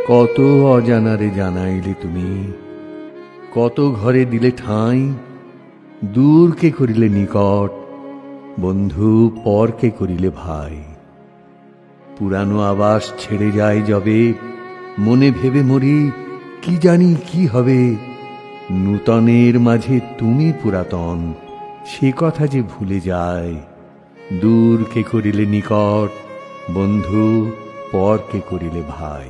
কত অজানারে জানাইলে তুমি, কত ঘরে দিলে ঠাঁই, দূরকে করিলে নিকট, বন্ধু পরকে করিলে ভাই। পুরানো আবাস ছেড়ে যায় যবে, মনে ভেবে মরি কি জানি কি হবে। নূতনের মাঝে তুমি পুরাতন, সে কথা যে ভুলে যায়। দূরকে করিলে নিকট, বন্ধু পরকে করিলে ভাই।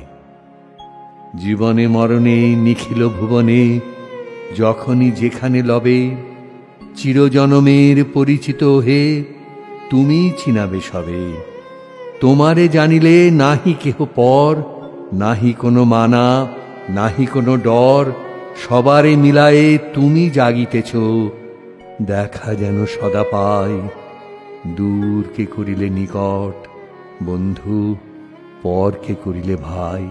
জীবনে মরণে নিখিল ভুবনে, যখনই যেখানে লবে, চিরজনমের পরিচিত হে তুমি চিনাবে সবে। তোমারে জানিলে নাহি কেহ পর, নাহি কোনো মানা, নাহি কোনো ডর। সবারে মিলায়ে তুমি জাগিতেছ, দেখা যেন সদা পায়। দূরকে করিলে নিকট, বন্ধু পরকে করিলে ভাই।